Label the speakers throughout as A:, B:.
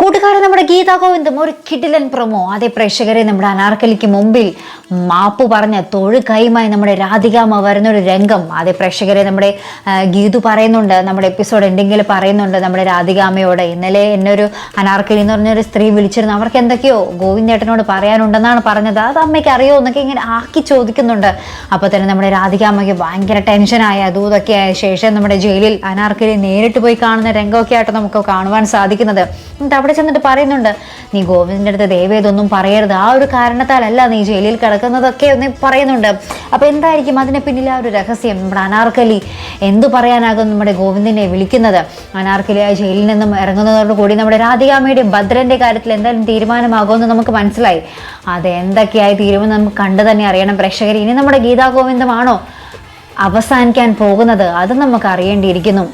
A: കൂട്ടുകാരെ, നമ്മുടെ ഗീതാ ഗോവിന്ദം ഒരു കിടിലൻ പ്രൊമോ. അതേ പ്രേക്ഷകരെ, നമ്മുടെ അനാർക്കലിക്ക് മുമ്പിൽ മാപ്പ് പറഞ്ഞ തൊഴുകൈയുമായി നമ്മുടെ രാധികാമ്മ വരുന്നൊരു രംഗം. അതേ പ്രേക്ഷകരെ, നമ്മുടെ ഗീതു പറയുന്നുണ്ട്, നമ്മുടെ എപ്പിസോഡ് എന്തെങ്കിലും പറയുന്നുണ്ട് നമ്മുടെ രാധികാമ്മയോട്. ഇന്നലെ എന്നൊരു അനാർക്കലി എന്ന് പറഞ്ഞൊരു സ്ത്രീ വിളിച്ചിരുന്നു, അവർക്ക് എന്തൊക്കെയോ ഗോവിന്ദേട്ടനോട് പറയാനുണ്ടെന്നാണ് പറഞ്ഞത്, അത് അമ്മയ്ക്ക് അറിയോ എന്നൊക്കെ ഇങ്ങനെ ആക്കി ചോദിക്കുന്നുണ്ട്. അപ്പോൾ തന്നെ നമ്മുടെ രാധികാമ്മയ്ക്ക് ഭയങ്കര ടെൻഷനായ അതും ഇതൊക്കെ ആയ ശേഷം നമ്മുടെ ജയിലിൽ അനാർക്കലി നേരിട്ട് പോയി കാണുന്ന രംഗമൊക്കെ ആയിട്ട് നമുക്ക് കാണുവാൻ സാധിക്കുന്നത്. എന്നിട്ട് അവിടെ ചെന്നിട്ട് പറയുന്നുണ്ട്, നീ ഗോവിന്ദൻ്റെ അടുത്ത് ദയവേ ഇതൊന്നും പറയരുത്, ആ ഒരു കാരണത്താലല്ല നീ ജയിലിൽ കിടക്കുന്നതൊക്കെ ഒന്ന് പറയുന്നുണ്ട്. അപ്പോൾ എന്തായിരിക്കും അതിന് പിന്നിൽ ആ ഒരു രഹസ്യം? നമ്മുടെ അനാർക്കലി എന്തു പറയാനാകും നമ്മുടെ ഗോവിന്ദനെ വിളിക്കുന്നത്? അനാർക്കലി ആ ജയിലിൽ നിന്നും ഇറങ്ങുന്നതോടുകൂടി നമ്മുടെ രാധികാമ്മയുടെ ഭദ്രന്റെ കാര്യത്തിൽ എന്തായാലും തീരുമാനമാകുമെന്ന് നമുക്ക് മനസ്സിലായി. അത് എന്തൊക്കെയായി തീരുമാനം നമുക്ക് കണ്ടു തന്നെ അറിയണം പ്രേക്ഷകർ. ഇനി നമ്മുടെ ഗീതാ ഗോവിന്ദമാണോ അവസാനിക്കാൻ പോകുന്നത്? അത് നമുക്ക് അറിയേണ്ടിയിരിക്കുന്നു.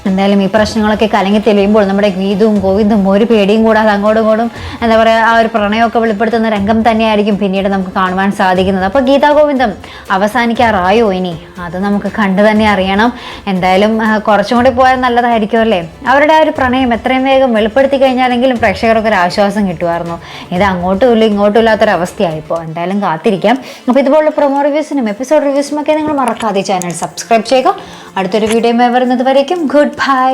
A: എന്തായാലും ഈ പ്രശ്നങ്ങളൊക്കെ കലങ്ങി തെളിയുമ്പോൾ നമ്മുടെ ഗീതവും ഗോവിന്ദും ഒരു പേടിയും കൂടാതെ അങ്ങോട്ടും ഇങ്ങോട്ടും എന്താ പറയുക, ആ ഒരു പ്രണയമൊക്കെ വെളിപ്പെടുത്തുന്ന രംഗം തന്നെയായിരിക്കും പിന്നീട് നമുക്ക് കാണുവാൻ സാധിക്കുന്നത്. അപ്പോൾ ഗീതാ ഗോവിന്ദം അവസാനിക്കാറായോ ഇനി? അത് നമുക്ക് കണ്ടു തന്നെ അറിയണം. എന്തായാലും കുറച്ചും കൂടി പോയാൽ നല്ലതായിരിക്കും അല്ലേ? അവരുടെ ആ ഒരു പ്രണയം എത്രയും വേഗം വെളിപ്പെടുത്തി കഴിഞ്ഞാലെങ്കിലും പ്രേക്ഷകർക്ക് ഒരു ആശ്വാസം കിട്ടുമായിരുന്നു. ഇത് അങ്ങോട്ടും ഇല്ല ഇങ്ങോട്ടും ഇല്ലാത്തൊരവസ്ഥയായിപ്പോൾ. എന്തായാലും കാത്തിരിക്കാം. അപ്പോൾ ഇതുപോലുള്ള പ്രൊമോ റിവ്യൂസിനും എപ്പിസോഡ് റിവ്യൂസിനും ഒക്കെ നിങ്ങൾ മറക്കാതെ ചാനൽ സബ്സ്ക്രൈബ് ചെയ്യുക. അടുത്തൊരു വീഡിയോ വരുന്നത് വരേക്കും ഗുഡ് ബൈ.